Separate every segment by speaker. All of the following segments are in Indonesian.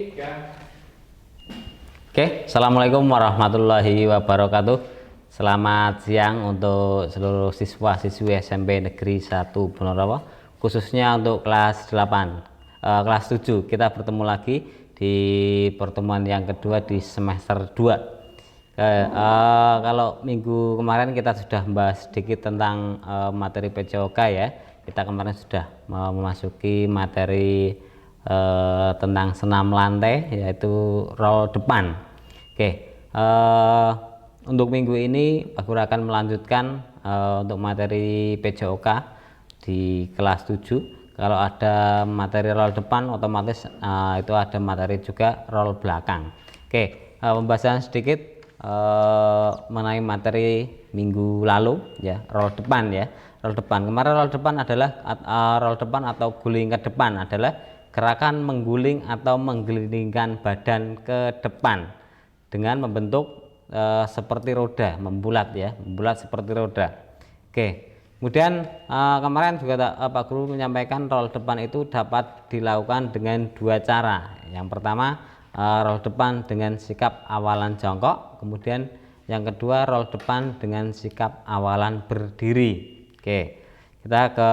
Speaker 1: Oke, assalamualaikum warahmatullahi wabarakatuh. Selamat siang untuk seluruh siswa-siswi SMP Negeri 1 Ponorogo, khususnya untuk kelas 8, kelas 7. Kita bertemu lagi di pertemuan yang kedua di semester 2. Kalau minggu kemarin kita sudah membahas sedikit tentang materi PCOK ya. Kita kemarin sudah memasuki materi tentang senam lantai, yaitu roll depan. Oke, untuk minggu ini aku akan melanjutkan untuk materi PCOK di kelas 7. Kalau ada materi roll depan, otomatis itu ada materi juga roll belakang. Oke, pembahasan sedikit mengenai materi minggu lalu ya, roll depan ya. Roll depan kemarin, roll depan adalah roll depan atau guling ke depan adalah gerakan mengguling atau menggelindingkan badan ke depan dengan membentuk seperti roda, membulat ya, membulat seperti roda. Oke, kemudian kemarin juga Pak Guru menyampaikan roll depan itu dapat dilakukan dengan dua cara. Yang pertama, roll depan dengan sikap awalan jongkok, kemudian yang kedua roll depan dengan sikap awalan berdiri. Oke, kita ke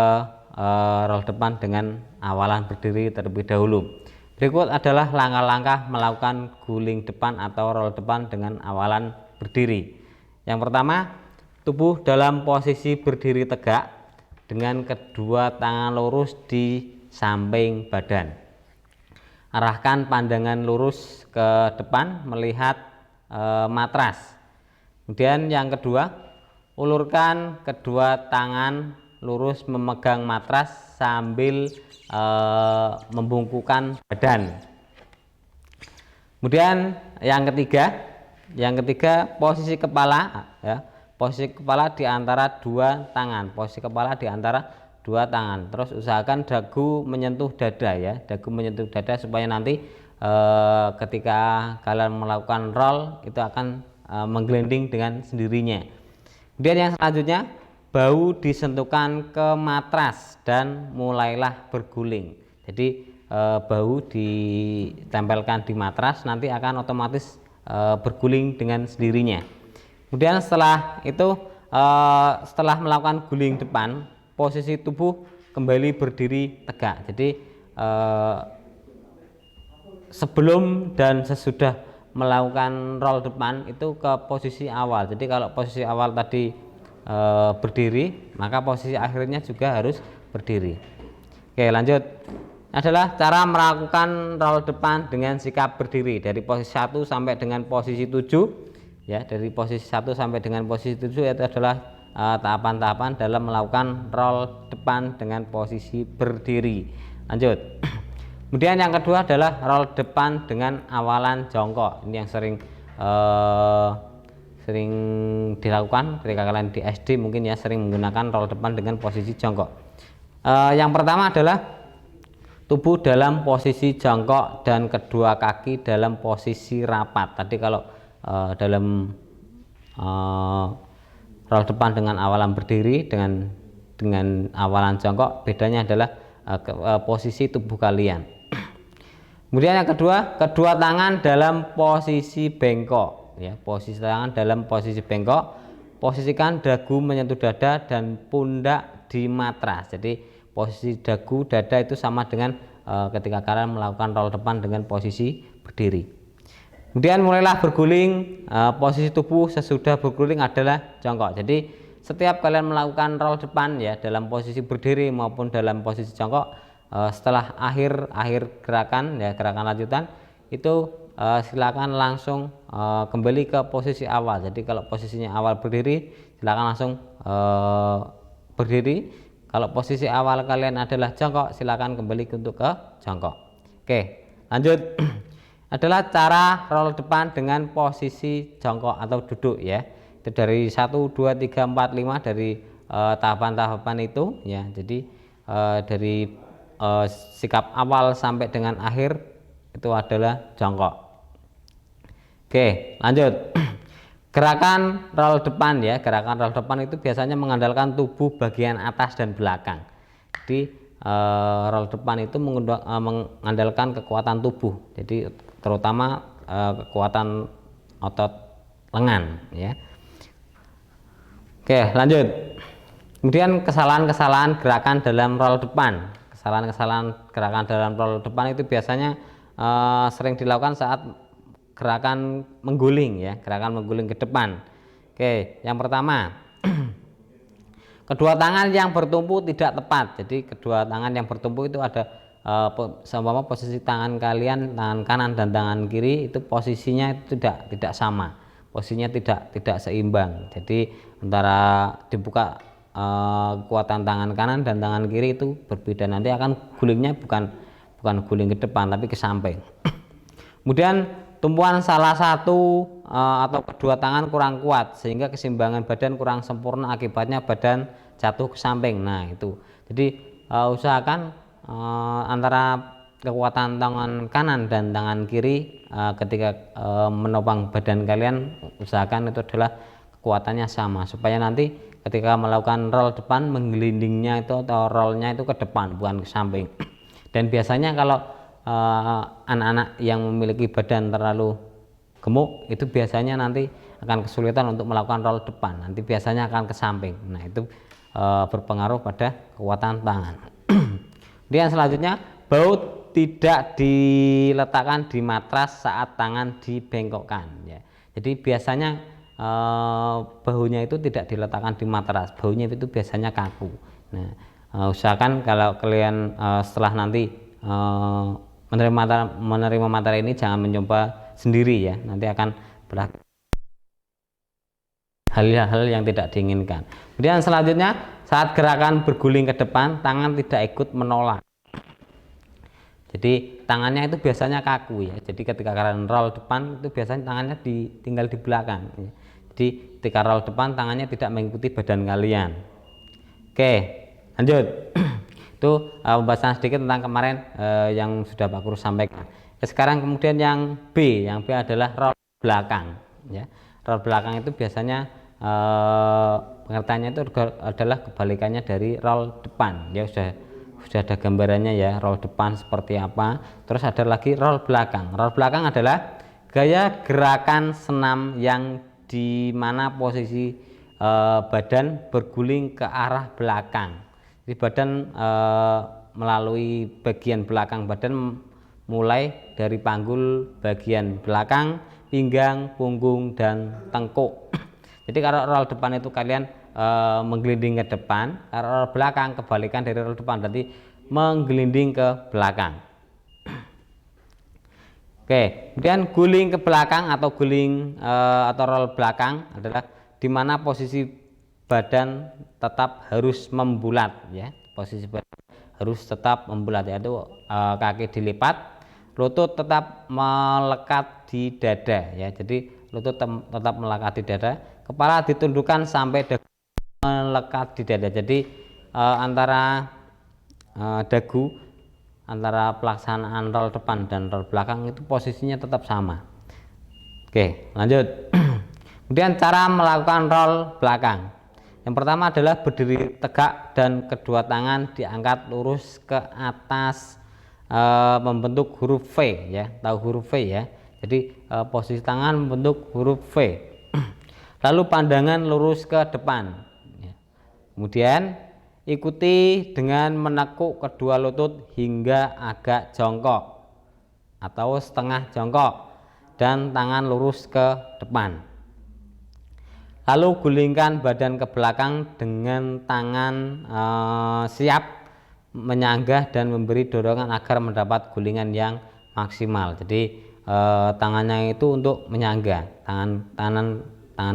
Speaker 1: roll depan dengan awalan berdiri terlebih dahulu. Berikut adalah langkah-langkah melakukan guling depan atau roll depan dengan awalan berdiri. Yang pertama, tubuh dalam posisi berdiri tegak dengan kedua tangan lurus di samping badan. Arahkan pandangan lurus ke depan melihat matras. Kemudian yang kedua, ulurkan kedua tangan lurus memegang matras sambil membungkukkan badan. Kemudian yang ketiga posisi kepala ya, posisi kepala di antara dua tangan, posisi kepala di antara dua tangan. Terus usahakan dagu menyentuh dada ya, dagu menyentuh dada supaya nanti ketika kalian melakukan roll itu akan menggelinding dengan sendirinya. Kemudian yang selanjutnya, bau disentuhkan ke matras dan mulailah berguling. Jadi bau ditempelkan di matras, nanti akan otomatis berguling dengan sendirinya. Kemudian setelah itu, setelah melakukan guling depan, posisi tubuh kembali berdiri tegak. Jadi sebelum dan sesudah melakukan roll depan itu ke posisi awal. Jadi kalau posisi awal tadi berdiri, maka posisi akhirnya juga harus berdiri. Oke, lanjut. Adalah cara melakukan roll depan dengan sikap berdiri dari posisi 1 sampai dengan posisi 7 ya. Dari posisi 1 sampai dengan posisi 7 itu adalah tahapan-tahapan dalam melakukan roll depan dengan posisi berdiri. Lanjut. Kemudian yang kedua adalah roll depan dengan awalan jongkok. Ini yang sering dilakukan ketika kalian di SD, mungkin ya sering menggunakan roll depan dengan posisi jongkok. Yang pertama adalah tubuh dalam posisi jongkok dan kedua kaki dalam posisi rapat. Tadi kalau dalam roll depan dengan awalan berdiri dengan awalan jongkok, bedanya adalah posisi tubuh kalian. Kemudian yang kedua, kedua tangan dalam posisi bengkok ya, posisi tangan dalam posisi bengkok. Posisikan dagu menyentuh dada dan pundak di matras. Jadi posisi dagu dada itu sama dengan ketika kalian melakukan roll depan dengan posisi berdiri. Kemudian mulailah berguling. Posisi tubuh sesudah berguling adalah jongkok. Jadi setiap kalian melakukan roll depan ya dalam posisi berdiri maupun dalam posisi jongkok, setelah akhir gerakan ya, gerakan lanjutan itu silakan langsung kembali ke posisi awal. Jadi kalau posisinya awal berdiri, silakan langsung berdiri. Kalau posisi awal kalian adalah jongkok, silakan kembali untuk ke jongkok. Oke, lanjut. Adalah cara roll depan dengan posisi jongkok atau duduk ya. Itu dari 1 2 3 4 5 dari tahapan-tahapan itu ya. Jadi dari sikap awal sampai dengan akhir itu adalah jongkok. Oke, lanjut. Gerakan roll depan ya, gerakan roll depan itu biasanya mengandalkan tubuh bagian atas dan belakang. Jadi roll depan itu mengandalkan kekuatan tubuh, jadi terutama kekuatan otot lengan ya. Oke, lanjut. Kemudian kesalahan-kesalahan gerakan dalam roll depan. Kesalahan-kesalahan gerakan dalam roll depan itu biasanya sering dilakukan saat gerakan mengguling ya, gerakan mengguling ke depan. Oke, yang pertama, kedua tangan yang bertumpu tidak tepat. Jadi kedua tangan yang bertumpu itu ada seumpama posisi tangan kalian, tangan kanan dan tangan kiri itu posisinya itu tidak sama, posisinya tidak seimbang. Jadi antara dibuka kekuatan tangan kanan dan tangan kiri itu berbeda, nanti akan gulingnya bukan guling ke depan tapi ke samping. Kemudian tumpuan salah satu atau kedua tangan kurang kuat sehingga keseimbangan badan kurang sempurna, akibatnya badan jatuh ke samping. Nah itu, jadi usahakan antara kekuatan tangan kanan dan tangan kiri ketika menopang badan kalian, usahakan itu adalah kekuatannya sama supaya nanti ketika melakukan roll depan menggelindingnya itu atau rollnya itu ke depan bukan ke samping. Dan biasanya kalau anak-anak yang memiliki badan terlalu gemuk itu biasanya nanti akan kesulitan untuk melakukan roll depan, nanti biasanya akan ke samping. Nah itu berpengaruh pada kekuatan tangan. Kemudian selanjutnya, baut tidak diletakkan di matras saat tangan dibengkokkan ya. Jadi biasanya bahunya itu tidak diletakkan di matras, bahunya itu biasanya kaku. Nah, usahakan kalau kalian setelah nanti menerima materi ini jangan mencoba sendiri ya, nanti akan berakhir hal-hal yang tidak diinginkan. Kemudian selanjutnya, saat gerakan berguling ke depan, tangan tidak ikut menolak. Jadi tangannya itu biasanya kaku ya. Jadi ketika kalian roll depan itu biasanya tangannya tinggal di belakang ya. Jadi ketika roll depan tangannya tidak mengikuti badan kalian. Oke, lanjut. Itu pembahasan sedikit tentang kemarin yang sudah Pak Guru sampaikan. Sekarang kemudian yang B adalah roll belakang ya. Roll belakang itu biasanya pengertiannya itu adalah kebalikannya dari roll depan ya. Sudah ada gambarannya ya, roll depan seperti apa. Terus ada lagi roll belakang. Roll belakang adalah gaya gerakan senam yang di mana posisi badan berguling ke arah belakang. Jadi badan melalui bagian belakang badan mulai dari panggul bagian belakang, pinggang, punggung dan tengkuk. Jadi kalau roll depan itu kalian menggelinding ke depan, kalau roll belakang kebalikan dari roll depan, berarti menggelinding ke belakang. Oke, kemudian guling ke belakang atau guling atau roll belakang adalah di mana posisi badan tetap harus membulat ya. Posisi badan harus tetap membulat, yaitu kaki dilipat, lutut tetap melekat di dada ya. Jadi lutut tetap melekat di dada, kepala ditundukkan sampai dagu melekat di dada. Jadi antara dagu, antara pelaksanaan roll depan dan roll belakang itu posisinya tetap sama. Oke, lanjut. Kemudian cara melakukan roll belakang. Yang pertama adalah berdiri tegak dan kedua tangan diangkat lurus ke atas membentuk huruf V ya. Tahu huruf V ya. Jadi posisi tangan membentuk huruf V. Lalu pandangan lurus ke depan. Kemudian ikuti dengan menekuk kedua lutut hingga agak jongkok atau setengah jongkok dan tangan lurus ke depan. Lalu gulingkan badan ke belakang dengan tangan siap menyanggah dan memberi dorongan agar mendapat gulingan yang maksimal. Jadi tangannya itu untuk menyanggah, tangan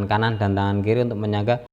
Speaker 1: kanan dan tangan kiri untuk menyanggah